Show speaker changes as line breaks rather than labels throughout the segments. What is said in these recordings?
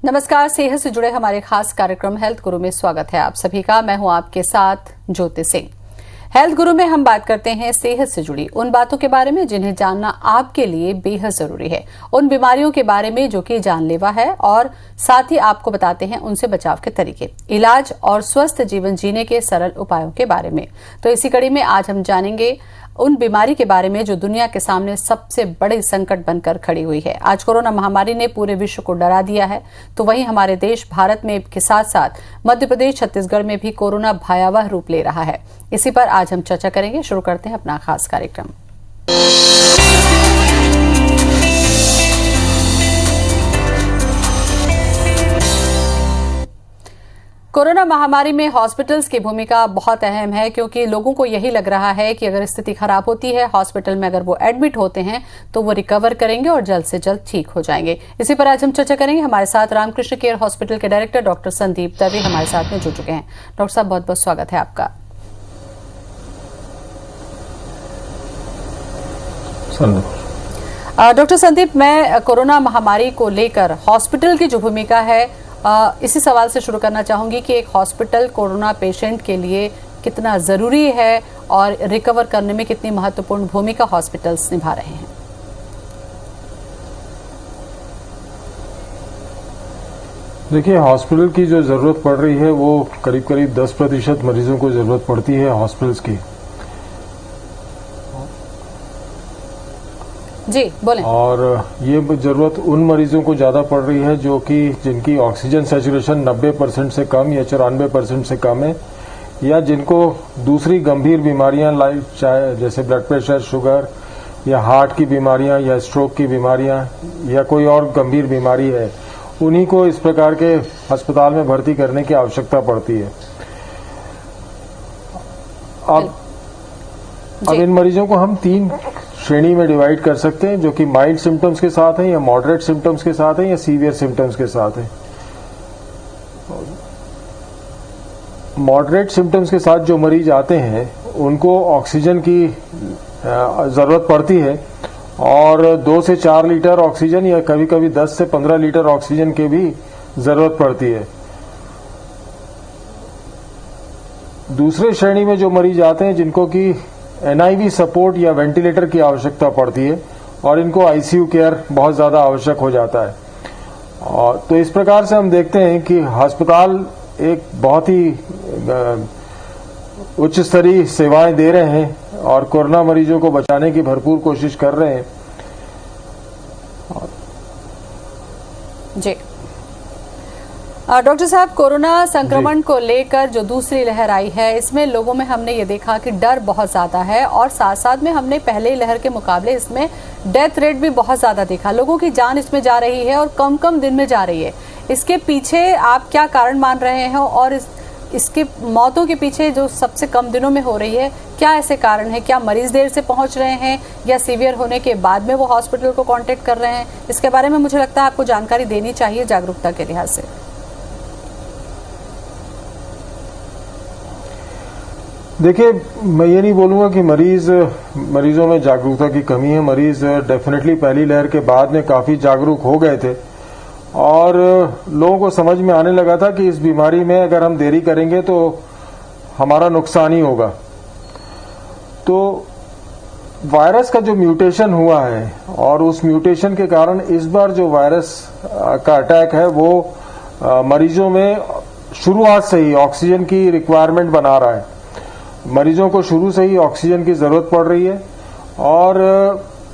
नमस्कार। सेहत से जुड़े हमारे खास कार्यक्रम हेल्थ गुरु में स्वागत है आप सभी का। मैं हूं आपके साथ ज्योति सिंह। हेल्थ गुरु में हम बात करते हैं सेहत से जुड़ी उन बातों के बारे में जिन्हें जानना आपके लिए बेहद जरूरी है, उन बीमारियों के बारे में जो कि जानलेवा है, और साथ ही आपको बताते हैं उनसे बचाव के तरीके, इलाज और स्वस्थ जीवन जीने के सरल उपायों के बारे में। तो इसी कड़ी में आज हम जानेंगे उन बीमारी के बारे में जो दुनिया के सामने सबसे बड़े संकट बनकर खड़ी हुई है। आज कोरोना महामारी ने पूरे विश्व को डरा दिया है, तो वहीं हमारे देश भारत में के साथ साथ मध्य प्रदेश, छत्तीसगढ़ में भी कोरोना भयावह रूप ले रहा है। इसी पर आज हम चर्चा करेंगे। शुरू करते हैं अपना खास कार्यक्रम। कोरोना महामारी में हॉस्पिटल्स की भूमिका बहुत अहम है, क्योंकि लोगों को यही लग रहा है कि अगर स्थिति खराब होती है हॉस्पिटल में, अगर वो एडमिट होते हैं तो वो रिकवर करेंगे और जल्द से जल्द ठीक हो जाएंगे। इसी पर आज हम चर्चा करेंगे। हमारे साथ रामकृष्ण केयर हॉस्पिटल के डायरेक्टर डॉक्टर संदीप दवे हमारे साथ में जुड़ चुके हैं। डॉक्टर साहब, बहुत बहुत स्वागत है आपका। डॉक्टर संदीप, मैं कोरोना महामारी को लेकर हॉस्पिटल की जो भूमिका है इसी सवाल से शुरू करना चाहूंगी कि एक हॉस्पिटल कोरोना पेशेंट के लिए कितना जरूरी है और रिकवर करने में कितनी महत्वपूर्ण भूमिका हॉस्पिटल्स निभा रहे हैं।
देखिए, हॉस्पिटल की जो जरूरत पड़ रही है वो करीब करीब 10% मरीजों को जरूरत पड़ती है हॉस्पिटल्स की।
जी बोलें।
और ये जरूरत उन मरीजों को ज्यादा पड़ रही है जो कि जिनकी ऑक्सीजन सैचुरेशन 90% से कम या 94% से कम है, या जिनको दूसरी गंभीर बीमारियां चाहे जैसे ब्लड प्रेशर, शुगर या हार्ट की बीमारियां या स्ट्रोक की बीमारियां या कोई और गंभीर बीमारी है, उन्हीं को इस प्रकार के अस्पताल में भर्ती करने की आवश्यकता पड़ती है। अब इन मरीजों को हम 3 श्रेणी में डिवाइड कर सकते हैं, जो कि माइल्ड सिम्टम्स के साथ हैं या मॉडरेट सिम्टम्स के साथ हैं या सीवियर सिम्टम्स के साथ हैं। मॉडरेट सिम्टम्स के साथ जो मरीज आते हैं उनको ऑक्सीजन की जरूरत पड़ती है, और 2 से 4 लीटर ऑक्सीजन या कभी कभी 10 से 15 लीटर ऑक्सीजन की भी जरूरत पड़ती है। दूसरे श्रेणी में जो मरीज आते हैं जिनको कि एनआईवी सपोर्ट या वेंटिलेटर की आवश्यकता पड़ती है, और इनको आईसीयू केयर बहुत ज्यादा आवश्यक हो जाता है। और तो इस प्रकार से हम देखते हैं कि अस्पताल एक बहुत ही उच्च स्तरीय सेवाएं दे रहे हैं और कोरोना मरीजों को बचाने की भरपूर कोशिश कर रहे हैं।
जी डॉक्टर साहब, कोरोना संक्रमण को लेकर जो दूसरी लहर आई है, इसमें लोगों में हमने ये देखा कि डर बहुत ज्यादा है, और साथ साथ में हमने पहले लहर के मुकाबले इसमें डेथ रेट भी बहुत ज्यादा देखा। लोगों की जान इसमें जा रही है और कम कम दिन में जा रही है। इसके पीछे आप क्या कारण मान रहे हैं, और इसके मौतों के पीछे जो सबसे कम दिनों में हो रही है, क्या ऐसे कारण है? क्या मरीज देर से पहुंच रहे हैं या सीवियर होने के बाद में वो हॉस्पिटल को कांटेक्ट कर रहे हैं? इसके बारे में मुझे लगता है आपको जानकारी देनी चाहिए जागरूकता के लिहाज से।
देखिए, मैं ये नहीं बोलूंगा कि मरीजों में जागरूकता की कमी है। मरीज डेफिनेटली पहली लहर के बाद में काफी जागरूक हो गए थे, और लोगों को समझ में आने लगा था कि इस बीमारी में अगर हम देरी करेंगे तो हमारा नुकसान ही होगा। तो वायरस का जो म्यूटेशन हुआ है, और उस म्यूटेशन के कारण इस बार जो वायरस का अटैक है वो मरीजों में शुरुआत से ही ऑक्सीजन की रिक्वायरमेंट बना रहा है। मरीजों को शुरू से ही ऑक्सीजन की जरूरत पड़ रही है, और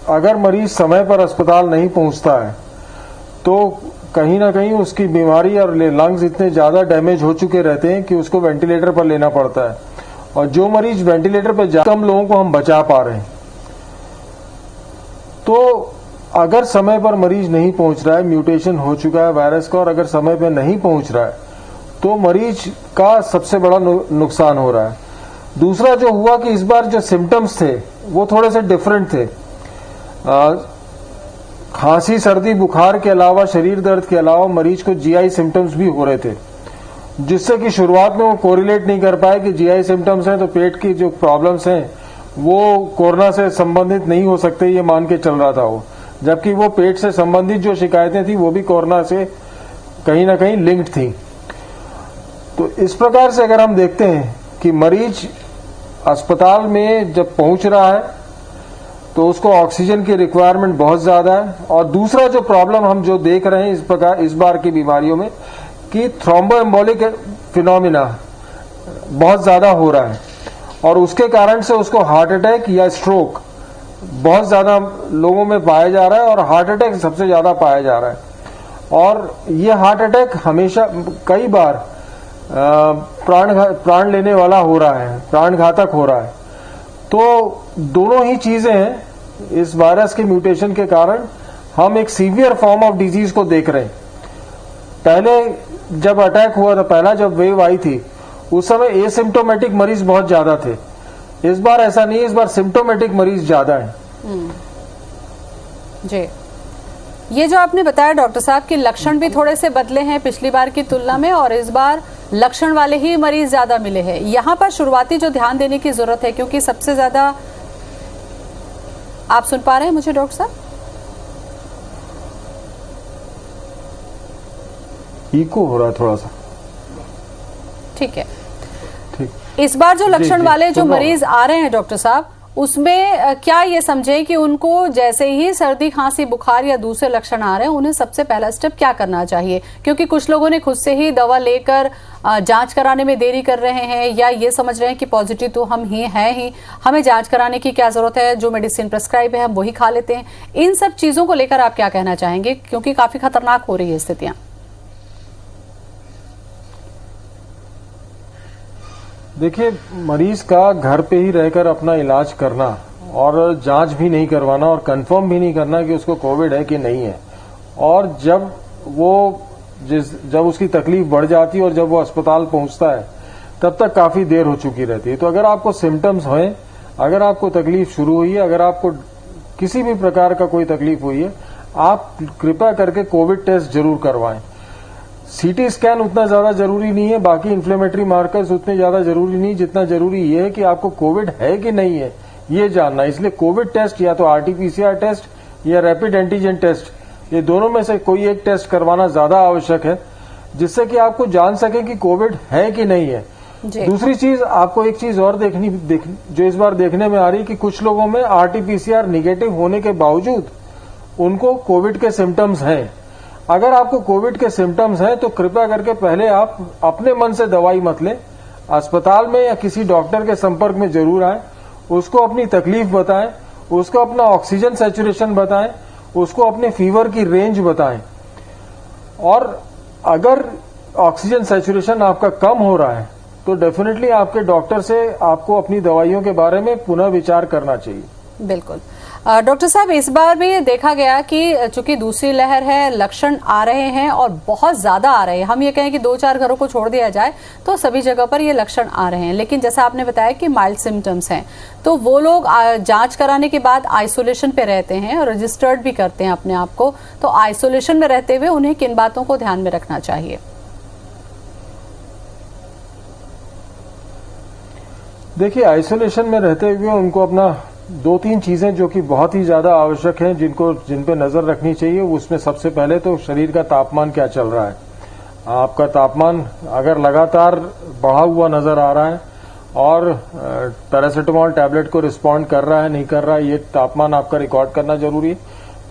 अगर मरीज समय पर अस्पताल नहीं पहुंचता है तो कहीं ना कहीं उसकी बीमारी और लंग्स इतने ज्यादा डैमेज हो चुके रहते हैं कि उसको वेंटिलेटर पर लेना पड़ता है। और जो मरीज वेंटिलेटर पर कम लोगों को हम बचा पा रहे हैं। तो अगर समय पर मरीज नहीं पहुंच रहा है, म्यूटेशन हो चुका है वायरस का, और अगर समय पर नहीं पहुंच रहा है तो मरीज का सबसे बड़ा नुकसान हो रहा है। दूसरा जो हुआ कि इस बार जो सिम्टम्स थे वो थोड़े से डिफरेंट थे। खांसी, सर्दी, बुखार के अलावा, शरीर दर्द के अलावा मरीज को जीआई सिम्टम्स भी हो रहे थे, जिससे कि शुरुआत में वो कोरिलेट नहीं कर पाए कि जीआई सिम्टम्स हैं तो पेट की जो प्रॉब्लम्स हैं वो कोरोना से संबंधित नहीं हो सकते, ये मान के चल रहा था वो। जबकि वो पेट से संबंधित जो शिकायतें थी वो भी कोरोना से कहीं ना कहीं लिंक्ड थी। तो इस प्रकार से अगर हम देखते हैं कि मरीज अस्पताल में जब पहुंच रहा है तो उसको ऑक्सीजन की रिक्वायरमेंट बहुत ज्यादा है। और दूसरा जो प्रॉब्लम हम जो देख रहे हैं इस बार की बीमारियों में कि थ्रोम्बोएम्बोलिक फिनोमिना बहुत ज्यादा हो रहा है और उसके कारण से उसको हार्ट अटैक या स्ट्रोक बहुत ज्यादा लोगों में पाया जा रहा है और हार्ट अटैक सबसे ज्यादा पाया जा रहा है। और ये हार्ट अटैक हमेशा कई बार प्राण लेने वाला हो रहा है, प्राण घातक हो रहा है। तो दोनों ही चीजें हैं। इस वायरस के म्यूटेशन के कारण हम एक सीवियर फॉर्म ऑफ डिजीज को देख रहे हैं। पहले जब अटैक हुआ था, पहला जब वेव आई थी, उस समय एसिम्प्टोमेटिक मरीज बहुत ज्यादा थे। इस बार ऐसा नहीं है, इस बार सिम्प्टोमेटिक मरीज ज्यादा है।
जी, ये जो आपने बताया डॉक्टर साहब कि लक्षण भी थोड़े से बदले हैं पिछली बार की तुलना में और इस बार लक्षण वाले ही मरीज ज्यादा मिले हैं। यहाँ पर शुरुआती जो ध्यान देने की जरूरत है, क्योंकि सबसे ज्यादा, आप सुन पा रहे हैं मुझे डॉक्टर साहब?
इको हो रहा है थोड़ा सा।
ठीक है।
ठीक।
इस बार जो लक्षण वाले जो मरीज आ रहे हैं डॉक्टर साहब, उसमें क्या ये समझें कि उनको जैसे ही सर्दी खांसी बुखार या दूसरे लक्षण आ रहे हैं, उन्हें सबसे पहला स्टेप क्या करना चाहिए? क्योंकि कुछ लोगों ने खुद से ही दवा लेकर जांच कराने में देरी कर रहे हैं या ये समझ रहे हैं कि पॉजिटिव तो हम ही हैं ही, हमें जांच कराने की क्या जरूरत है, जो मेडिसिन प्रेस्क्राइब है हम वही खा लेते हैं। इन सब चीजों को लेकर आप क्या कहना चाहेंगे, क्योंकि काफी खतरनाक हो रही है स्थितियां?
देखिए, मरीज का घर पे ही रहकर अपना इलाज करना और जांच भी नहीं करवाना और कंफर्म भी नहीं करना कि उसको कोविड है कि नहीं है, और जब उसकी तकलीफ बढ़ जाती है और जब वो अस्पताल पहुंचता है तब तक काफी देर हो चुकी रहती है। तो अगर आपको सिम्टम्स हैं, अगर आपको तकलीफ शुरू हुई है, अगर आपको किसी भी प्रकार का कोई तकलीफ हुई है, आप कृपया करके कोविड टेस्ट जरूर करवाएं। सीटी स्कैन उतना ज्यादा जरूरी नहीं है, बाकी इन्फ्लेमेटरी मार्कर्स उतने ज्यादा जरूरी नहीं, जितना जरूरी ये है कि आपको कोविड है कि नहीं है ये जानना। इसलिए कोविड टेस्ट या तो आरटीपीसीआर टेस्ट या रैपिड एंटीजन टेस्ट, ये दोनों में से कोई एक टेस्ट करवाना ज्यादा आवश्यक है, जिससे कि आपको जान सके कि कोविड है कि नहीं है। दूसरी चीज, आपको एक चीज और जो इस बार देखने में आ रही है कि कुछ लोगों में आरटीपीसीआर निगेटिव होने के बावजूद उनको कोविड के सिम्टम्स हैं। अगर आपको कोविड के सिम्टम्स हैं तो कृपया करके पहले आप अपने मन से दवाई मत लें, अस्पताल में या किसी डॉक्टर के संपर्क में जरूर आएं, उसको अपनी तकलीफ बताएं, उसको अपना ऑक्सीजन सैचुरेशन बताएं, उसको अपने फीवर की रेंज बताएं। और अगर ऑक्सीजन सैचुरेशन आपका कम हो रहा है तो डेफिनेटली आपके डॉक्टर से आपको अपनी दवाइयों के बारे में पुनः विचार करना चाहिए।
बिल्कुल। डॉक्टर साहब, इस बार भी देखा गया कि चूंकि दूसरी लहर है, लक्षण आ रहे हैं और बहुत ज्यादा आ रहे हैं। हम ये कहें कि 2-4 घरों को छोड़ दिया जाए तो सभी जगह पर ये लक्षण आ रहे हैं, लेकिन जैसा आपने बताया कि माइल्ड सिम्टम्स हैं, तो वो लोग जांच कराने के बाद आइसोलेशन पे रहते हैं और रजिस्टर्ड भी करते हैं अपने आप को। तो आइसोलेशन में रहते हुए उन्हें किन बातों को ध्यान में रखना चाहिए?
देखिए, आइसोलेशन में रहते हुए उनको अपना 2-3 चीजें जो कि बहुत ही ज्यादा आवश्यक हैं, जिन पे नजर रखनी चाहिए, उसमें सबसे पहले तो शरीर का तापमान क्या चल रहा है। आपका तापमान अगर लगातार बढ़ा हुआ नजर आ रहा है और पैरासिटामोल टैबलेट को रिस्पॉन्ड कर रहा है नहीं कर रहा है, ये तापमान आपका रिकॉर्ड करना जरूरी है।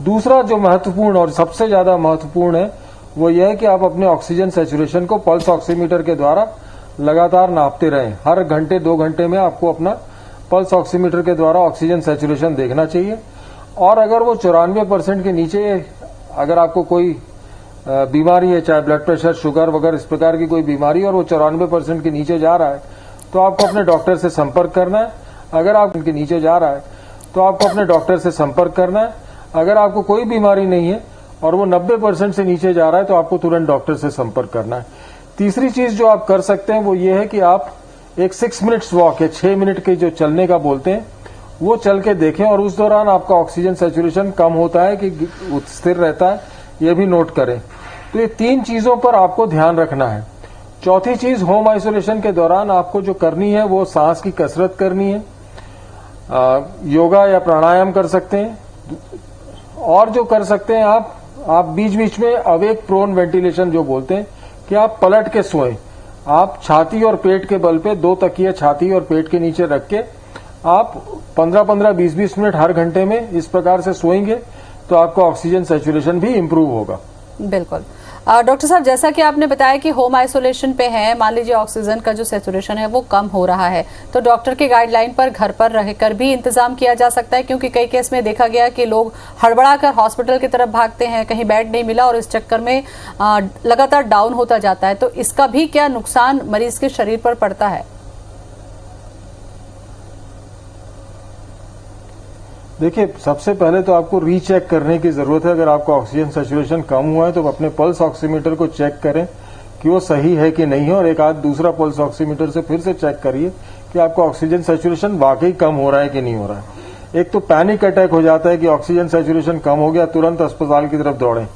दूसरा जो महत्वपूर्ण और सबसे ज्यादा महत्वपूर्ण है वो ये है कि आप अपने ऑक्सीजन सैचुरेशन को पल्स ऑक्सीमीटर के द्वारा लगातार नापते रहें। हर घंटे 2 घंटे में आपको अपना पल्स ऑक्सीमीटर के द्वारा ऑक्सीजन सैचुरेशन देखना चाहिए। और अगर वो 94% के नीचे, अगर आपको कोई बीमारी है, चाहे ब्लड प्रेशर, शुगर वगैरह इस प्रकार की कोई बीमारी, और वो 94% के नीचे जा रहा है, तो आपको अपने डॉक्टर से संपर्क करना है। अगर आप उनके नीचे जा रहा है तो आपको अपने डॉक्टर से संपर्क करना है। अगर आपको कोई बीमारी नहीं है और वो 90% से नीचे जा रहा है तो आपको तुरंत डॉक्टर से संपर्क करना है। तीसरी चीज जो आप कर सकते हैं वो ये है कि आप एक 6 मिनट्स वॉक है, 6 मिनट के जो चलने का बोलते हैं, वो चल के देखें और उस दौरान आपका ऑक्सीजन सैचुरेशन कम होता है कि स्थिर रहता है, ये भी नोट करें। तो ये 3 चीजों पर आपको ध्यान रखना है। चौथी चीज, होम आइसोलेशन के दौरान आपको जो करनी है वो सांस की कसरत करनी है, योगा या प्राणायाम कर सकते हैं, और जो कर सकते हैं आप आप बीच बीच में अवेक प्रोन वेंटिलेशन जो बोलते हैं कि आप पलट के सोएं, आप छाती और पेट के बल पे 2 तकिए छाती और पेट के नीचे रख के आप 15-15, 20-20 मिनट हर घंटे में इस प्रकार से सोएंगे तो आपका ऑक्सीजन सैचुरेशन भी इंप्रूव होगा।
बिल्कुल। डॉक्टर साहब, जैसा कि आपने बताया कि होम आइसोलेशन पे है, मान लीजिए ऑक्सीजन का जो सैचुरेशन है वो कम हो रहा है, तो डॉक्टर के गाइडलाइन पर घर पर रहकर भी इंतजाम किया जा सकता है, क्योंकि कई केस में देखा गया कि लोग हड़बड़ाकर हॉस्पिटल की तरफ भागते हैं, कहीं बेड नहीं मिला और इस चक्कर में लगातार डाउन होता जाता है, तो इसका भी क्या नुकसान मरीज के शरीर पर पड़ता है?
देखिए, सबसे पहले तो आपको रीचेक करने की जरूरत है। अगर आपका ऑक्सीजन सैचुरेशन कम हुआ है तो अपने पल्स ऑक्सीमीटर को चेक करें कि वो सही है कि नहीं है, और एक आध दूसरा पल्स ऑक्सीमीटर से फिर से चेक करिए कि आपका ऑक्सीजन सैचुरेशन वाकई कम हो रहा है कि नहीं हो रहा है। एक तो पैनिक अटैक हो जाता है कि ऑक्सीजन सैचुरेशन कम हो गया, तुरंत अस्पताल की तरफ दौड़ें।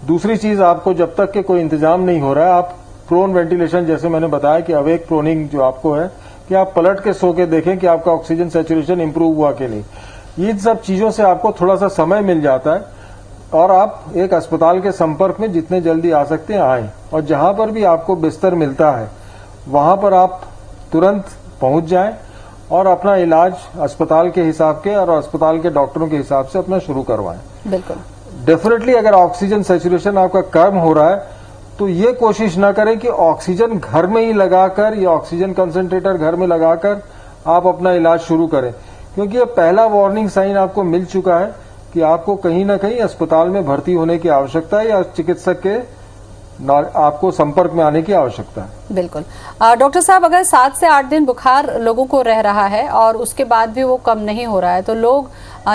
दूसरी चीज, आपको जब तक के कोई इंतजाम नहीं हो रहा है, आप प्रोन वेंटिलेशन, जैसे मैंने बताया कि अवेक प्रोनिंग जो आपको है कि आप पलट के सो के देखें कि आपका ऑक्सीजन सैचुरेशन इंप्रूव हुआ कि नहीं। इन सब चीजों से आपको थोड़ा सा समय मिल जाता है और आप एक अस्पताल के संपर्क में जितने जल्दी आ सकते हैं आएं, और जहां पर भी आपको बिस्तर मिलता है वहां पर आप तुरंत पहुंच जाएं और अपना इलाज अस्पताल के हिसाब के और अस्पताल के डॉक्टरों के हिसाब से अपना शुरू करवाएं।
बिल्कुल।
डेफिनेटली अगर ऑक्सीजन सैचुरेशन आपका कम हो रहा है तो ये कोशिश ना करें कि ऑक्सीजन घर में ही लगाकर या ऑक्सीजन कंसंट्रेटर घर में लगाकर आप अपना इलाज शुरू करें, क्योंकि ये पहला वार्निंग साइन आपको मिल चुका है कि आपको कहीं ना कहीं अस्पताल में भर्ती होने की आवश्यकता है या चिकित्सक के आपको संपर्क में आने की आवश्यकता है।
बिल्कुल। डॉक्टर साहब, अगर 7 से 8 दिन बुखार लोगों को रह रहा है और उसके बाद भी वो कम नहीं हो रहा है, तो लोग,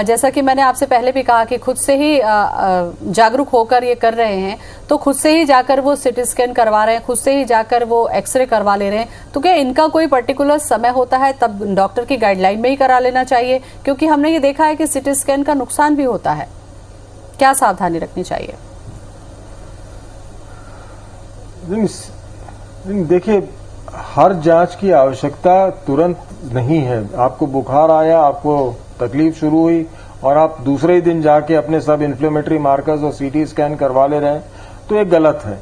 जैसा कि मैंने आपसे पहले भी कहा कि खुद से ही जागरूक होकर ये कर रहे हैं, तो खुद से ही जाकर वो सिटी स्कैन करवा रहे हैं, खुद से ही जाकर वो एक्सरे करवा ले रहे हैं, तो क्या इनका कोई पर्टिकुलर समय होता है तब डॉक्टर की गाइडलाइन में ही करा लेना चाहिए? क्योंकि हमने ये देखा है कि सिटी स्कैन का नुकसान भी होता है, क्या सावधानी रखनी चाहिए?
देखिए, हर जांच की आवश्यकता तुरंत नहीं है। आपको बुखार आया, आपको तकलीफ शुरू हुई और आप दूसरे ही दिन जाके अपने सब इन्फ्लेमेटरी मार्कर्स और सीटी स्कैन करवा ले रहे हैं, तो ये गलत है,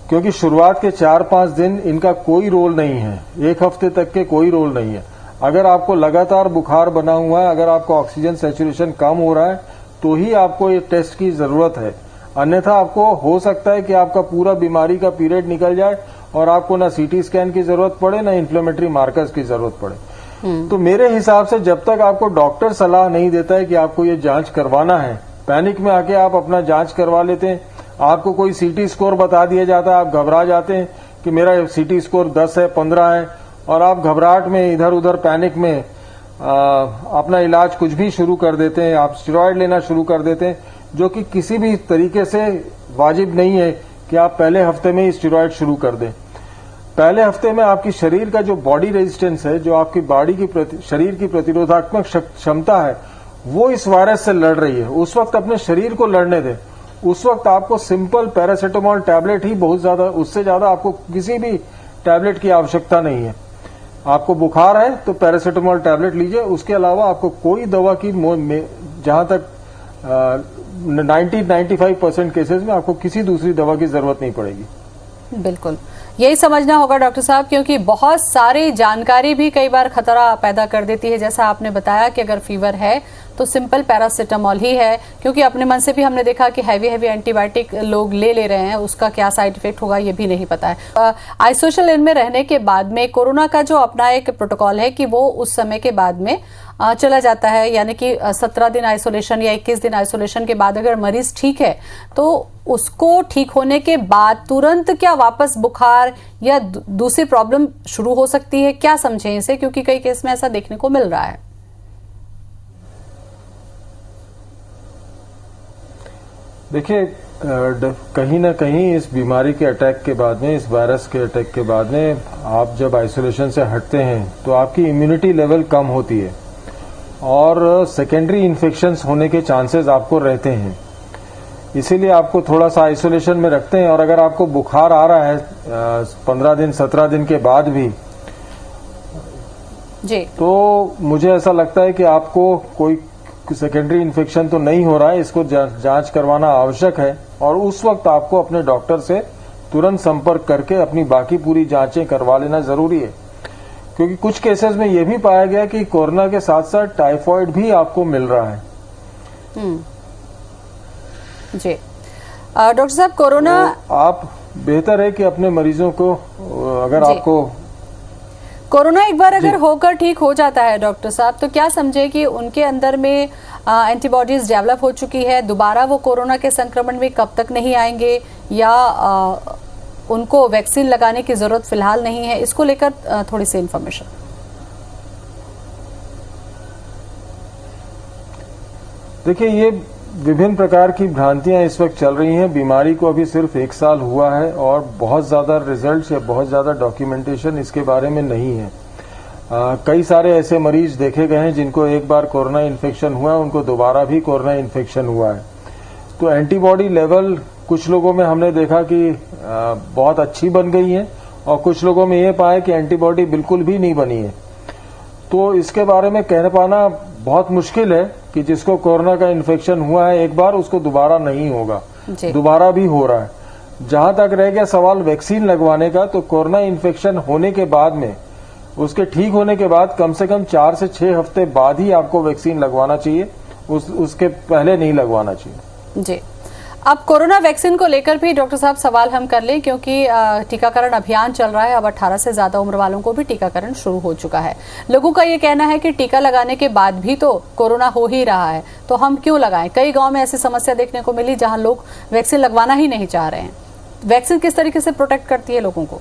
क्योंकि शुरुआत के 4-5 दिन इनका कोई रोल नहीं है, 1 हफ्ते तक के कोई रोल नहीं है। अगर आपको लगातार बुखार बना हुआ है, अगर आपका ऑक्सीजन सैचुरेशन कम हो रहा है, तो ही आपको ये टेस्ट की जरूरत है। अन्यथा आपको हो सकता है कि आपका पूरा बीमारी का पीरियड निकल जाए और आपको ना सीटी स्कैन की जरूरत पड़े ना इन्फ्लेमेटरी मार्कर्स की जरूरत पड़े। तो मेरे हिसाब से जब तक आपको डॉक्टर सलाह नहीं देता है कि आपको ये जांच करवाना है, पैनिक में आके आप अपना जांच करवा लेते हैं। आपको कोई सीटी स्कोर बता दिया जाता है, आप घबरा जाते हैं कि मेरा सीटी स्कोर 10 है, 15 है, और आप घबराहट में इधर उधर पैनिक में अपना इलाज कुछ भी शुरू कर देते हैं। आप स्टेरॉयड लेना शुरू कर देते हैं, जो कि किसी भी तरीके से वाजिब नहीं है कि आप पहले हफ्ते में ही स्टेरॉयड शुरू कर दें। पहले हफ्ते में आपकी शरीर का जो बॉडी रेजिस्टेंस है, जो आपकी बॉडी की शरीर की प्रतिरोधात्मक क्षमता है, वो इस वायरस से लड़ रही है। उस वक्त अपने शरीर को लड़ने दें। उस वक्त आपको सिंपल पैरासीटामोल टैबलेट ही बहुत ज्यादा, उससे ज्यादा आपको किसी भी टैबलेट की आवश्यकता नहीं है। आपको बुखार है तो पैरासीटामोल टैबलेट लीजिए, उसके अलावा आपको कोई दवा की, जहां तक 90-95% केसेस में आपको किसी दूसरी दवा की जरूरत नहीं पड़ेगी।
बिल्कुल, यही समझना होगा डॉक्टर साहब, क्योंकि बहुत सारी जानकारी भी कई बार खतरा पैदा कर देती है। जैसा आपने बताया कि अगर फीवर है तो सिंपल पैरासीटामोल ही है, क्योंकि अपने मन से भी हमने देखा कि हैवी एंटीबायोटिक लोग ले रहे हैं, उसका क्या साइड इफेक्ट होगा ये भी नहीं पता है। आइसोलेशन में रहने के बाद में कोरोना का जो अपना एक प्रोटोकॉल है कि वो उस समय के बाद में चला जाता है, यानी कि 17 दिन आइसोलेशन या 21 दिन आइसोलेशन के बाद अगर मरीज ठीक है तो उसको ठीक होने के बाद तुरंत क्या वापस बुखार या दूसरी प्रॉब्लम शुरू हो सकती है? क्या समझें इसे, क्योंकि कई केस में ऐसा देखने को मिल रहा है।
देखिए, कहीं ना कहीं इस बीमारी के अटैक के बाद में, इस वायरस के अटैक के बाद में, आप जब आइसोलेशन से हटते हैं तो आपकी इम्यूनिटी लेवल कम होती है और सेकेंडरी इन्फेक्शंस होने के चांसेस आपको रहते हैं। इसीलिए आपको थोड़ा सा आइसोलेशन में रखते हैं। और अगर आपको बुखार आ रहा है 15 दिन 17 दिन के बाद भी जी, तो मुझे ऐसा लगता है कि आपको सेकेंडरी इन्फेक्शन तो नहीं हो रहा है, इसको जांच करवाना आवश्यक है और उस वक्त आपको अपने डॉक्टर से तुरंत संपर्क करके अपनी बाकी पूरी जांचें करवा लेना जरूरी है, क्योंकि कुछ केसेस में यह भी पाया गया कि कोरोना के साथ साथ टाइफॉइड भी आपको मिल रहा है।
जी डॉक्टर साहब, कोरोना
तो आप बेहतर है कि अपने मरीजों को अगर आपको
कोरोना एक बार अगर होकर ठीक हो जाता है डॉक्टर साहब, तो क्या समझे कि उनके अंदर में एंटीबॉडीज डेवलप हो चुकी है, दोबारा वो कोरोना के संक्रमण में कब तक नहीं आएंगे या उनको वैक्सीन लगाने की जरूरत फिलहाल नहीं है? इसको लेकर थोड़ी सी इंफॉर्मेशन।
देखिए, ये विभिन्न प्रकार की भ्रांतियां इस वक्त चल रही हैं। बीमारी को अभी सिर्फ 1 साल हुआ है और बहुत ज्यादा रिजल्ट्स या बहुत ज्यादा डॉक्यूमेंटेशन इसके बारे में नहीं है। कई सारे ऐसे मरीज देखे गए हैं जिनको एक बार कोरोना इन्फेक्शन हुआ, उनको दोबारा भी कोरोना इन्फेक्शन हुआ है। तो एंटीबॉडी लेवल कुछ लोगों में हमने देखा कि बहुत अच्छी बन गई है और कुछ लोगों में ये पाया कि एंटीबॉडी बिल्कुल भी नहीं बनी है। तो इसके बारे में कह पाना बहुत मुश्किल है कि जिसको कोरोना का इन्फेक्शन हुआ है एक बार, उसको दोबारा नहीं होगा, दोबारा भी हो रहा है। जहां तक रह गया सवाल वैक्सीन लगवाने का, तो कोरोना इन्फेक्शन होने के बाद में, उसके ठीक होने के बाद कम से कम 4 से 6 हफ्ते बाद ही आपको वैक्सीन लगवाना चाहिए, उसके पहले नहीं लगवाना चाहिए।
जी, अब कोरोना वैक्सीन को लेकर भी डॉक्टर साहब सवाल हम कर लें, क्योंकि टीकाकरण अभियान चल रहा है। अब 18 से ज्यादा उम्र वालों को भी टीकाकरण शुरू हो चुका है। लोगों का ये कहना है कि टीका लगाने के बाद भी तो कोरोना हो ही रहा है, तो हम क्यों लगाएं? कई गांव में ऐसी समस्या देखने को मिली जहां लोग वैक्सीन लगवाना ही नहीं चाह रहे हैं। वैक्सीन किस तरीके से प्रोटेक्ट करती है लोगों को?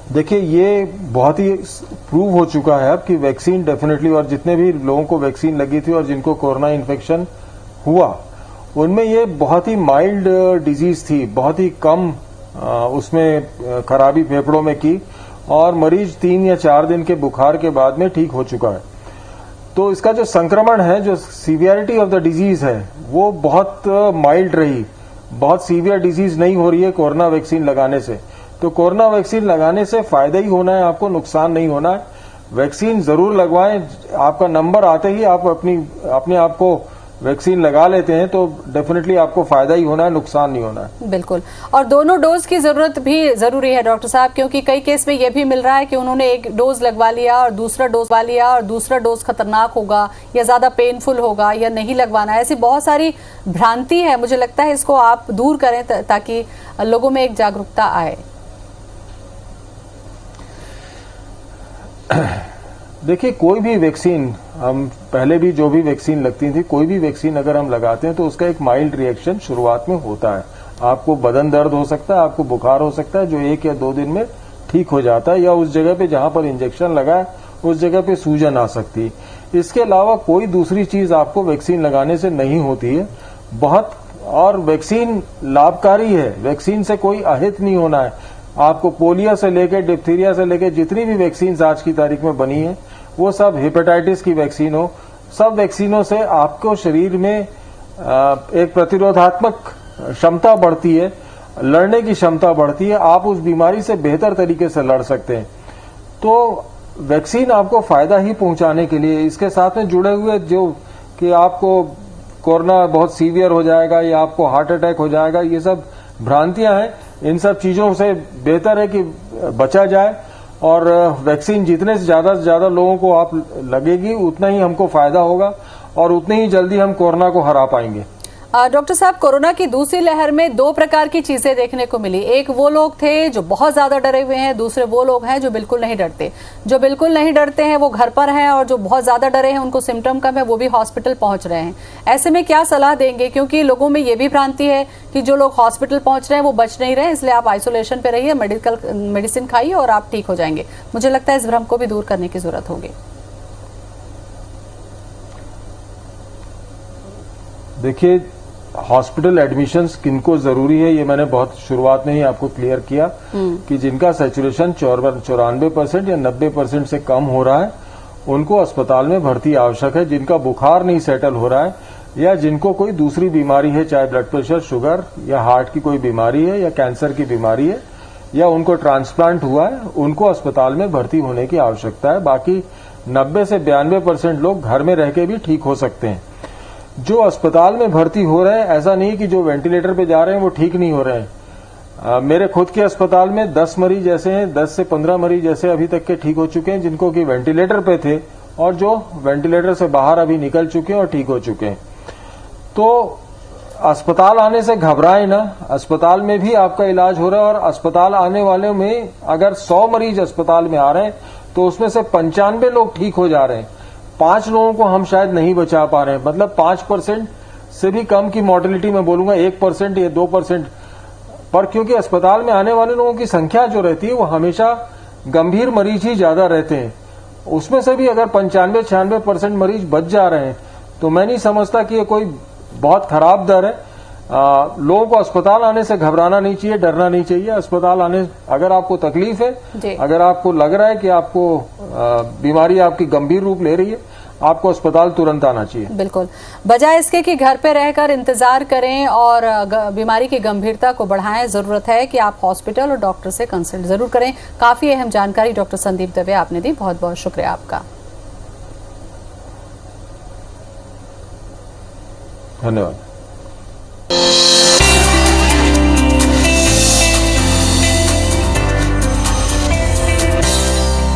देखिए, ये बहुत ही प्रूव हो चुका है अब कि वैक्सीन डेफिनेटली, और जितने भी लोगों को वैक्सीन लगी थी और जिनको कोरोना इन्फेक्शन हुआ, उनमें ये बहुत ही माइल्ड डिजीज थी, बहुत ही कम उसमें खराबी फेफड़ों में की और मरीज 3 या 4 दिन के बुखार के बाद में ठीक हो चुका है। तो इसका जो संक्रमण है, जो सीवियरिटी ऑफ द डिजीज है, वो बहुत माइल्ड रही, बहुत सीवियर डिजीज नहीं हो रही है कोरोना वैक्सीन लगाने से। तो कोरोना वैक्सीन लगाने से फायदा ही होना है, आपको नुकसान नहीं होना है। वैक्सीन जरूर लगवाएं। आपका नंबर आते ही आप अपने आप को वैक्सीन लगा लेते हैं तो डेफिनेटली आपको फायदा ही होना है, नुकसान नहीं होना है।
बिल्कुल, और दोनों डोज की जरूरत भी जरूरी है डॉक्टर साहब, क्योंकि कई केस में यह भी मिल रहा है कि उन्होंने एक डोज लगवा लिया और दूसरा डोज खतरनाक होगा या ज्यादा पेनफुल होगा या नहीं लगवाना। ऐसी बहुत सारी भ्रांति है। मुझे लगता है इसको आप दूर करें ताकि लोगों में एक जागरूकता आए।
देखिए, कोई भी वैक्सीन, हम पहले भी जो भी वैक्सीन लगती थी, कोई भी वैक्सीन अगर हम लगाते हैं तो उसका एक माइल्ड रिएक्शन शुरुआत में होता है। आपको बदन दर्द हो सकता है, आपको बुखार हो सकता है, जो 1 या 2 दिन में ठीक हो जाता है, या उस जगह पे जहां पर इंजेक्शन लगा है उस जगह पे सूजन आ सकती है। इसके अलावा कोई दूसरी चीज आपको वैक्सीन लगाने से नहीं होती है और वैक्सीन लाभकारी है। वैक्सीन से कोई अहित नहीं होना है। आपको पोलियो से लेकर, डिप्थीरिया से लेकर जितनी भी वैक्सीन आज की तारीख में बनी है, वो सब हेपेटाइटिस की वैक्सीन हो, सब वैक्सीनों से आपको शरीर में एक प्रतिरोधात्मक क्षमता बढ़ती है, लड़ने की क्षमता बढ़ती है, आप उस बीमारी से बेहतर तरीके से लड़ सकते हैं। तो वैक्सीन आपको फायदा ही पहुंचाने के लिए, इसके साथ में जुड़े हुए जो कि आपको कोरोना बहुत सीवियर हो जाएगा या आपको हार्ट अटैक हो जाएगा, ये सब भ्रांतियां हैं। इन सब चीजों से बेहतर है कि बचा जाए और वैक्सीन जितने से ज्यादा लोगों को आप लगेगी, उतना ही हमको फायदा होगा और उतनी ही जल्दी हम कोरोना को हरा पाएंगे।
डॉक्टर साहब, कोरोना की दूसरी लहर में 2 प्रकार की चीजें देखने को मिली। एक वो लोग थे जो बहुत ज्यादा डरे हुए हैं, दूसरे वो लोग हैं जो बिल्कुल नहीं डरते। जो बिल्कुल नहीं डरते हैं वो घर पर हैं और जो बहुत ज्यादा डरे हैं, उनको सिम्टम कम है, वो भी हॉस्पिटल पहुंच रहे हैं। ऐसे में क्या सलाह देंगे? क्योंकि लोगों में ये भी भ्रांति है कि जो लोग हॉस्पिटल पहुंच रहे हैं वो बच नहीं रहे, इसलिए आप आइसोलेशन पे रहिए, मेडिसिन खाइए और आप ठीक हो जाएंगे। मुझे लगता है इस भ्रम को भी दूर करने की जरूरत होगी।
देखिए, हॉस्पिटल एडमिशंस किनको जरूरी है, ये मैंने बहुत शुरुआत में ही आपको क्लियर किया कि जिनका सैचुरेशन 94% या 90% से कम हो रहा है, उनको अस्पताल में भर्ती आवश्यक है। जिनका बुखार नहीं सेटल हो रहा है या जिनको कोई दूसरी बीमारी है, चाहे ब्लड प्रेशर, शुगर या हार्ट की कोई बीमारी है या कैंसर की बीमारी है, या उनको ट्रांसप्लांट हुआ है, उनको अस्पताल में भर्ती होने की आवश्यकता है। बाकी 90 से 92% लोग घर में रह के भी ठीक हो सकते हैं। जो अस्पताल में भर्ती हो रहे हैं, ऐसा नहीं कि जो वेंटिलेटर पे जा रहे हैं वो ठीक नहीं हो रहे हैं। मेरे खुद के अस्पताल में 10 मरीज ऐसे हैं, 10 से 15 मरीज ऐसे अभी तक के ठीक हो चुके हैं जिनको कि वेंटिलेटर पे थे और जो वेंटिलेटर से बाहर अभी निकल चुके हैं और ठीक हो चुके हैं। तो अस्पताल आने से घबराएं ना, अस्पताल में भी आपका इलाज हो रहा है और अस्पताल आने वाले में अगर 100 मरीज अस्पताल में आ रहे हैं तो उसमें से 95 लोग ठीक हो जा रहे हैं। 5 लोगों को हम शायद नहीं बचा पा रहे हैं, मतलब 5% से भी कम की मॉर्टेलिटी मैं बोलूंगा, 1% या 2%। पर क्योंकि अस्पताल में आने वाले लोगों की संख्या जो रहती है वो हमेशा गंभीर मरीज ही ज्यादा रहते हैं, उसमें से भी अगर 95-96% मरीज बच जा रहे हैं तो मैं नहीं समझता कि ये कोई बहुत खराब दर है। लोगों को अस्पताल आने से घबराना नहीं चाहिए, डरना नहीं चाहिए। अस्पताल आने, अगर आपको तकलीफ है, अगर आपको लग रहा है कि आपको बीमारी आपकी गंभीर रूप ले रही है, आपको अस्पताल तुरंत आना चाहिए।
बिल्कुल, बजाय इसके कि घर पे रहकर इंतजार करें और बीमारी की गंभीरता को बढ़ाएं, जरूरत है कि आप हॉस्पिटल और डॉक्टर से कंसल्ट जरूर करें। काफी अहम जानकारी डॉक्टर संदीप दवे आपने दी, बहुत बहुत शुक्रिया आपका।
धन्यवाद।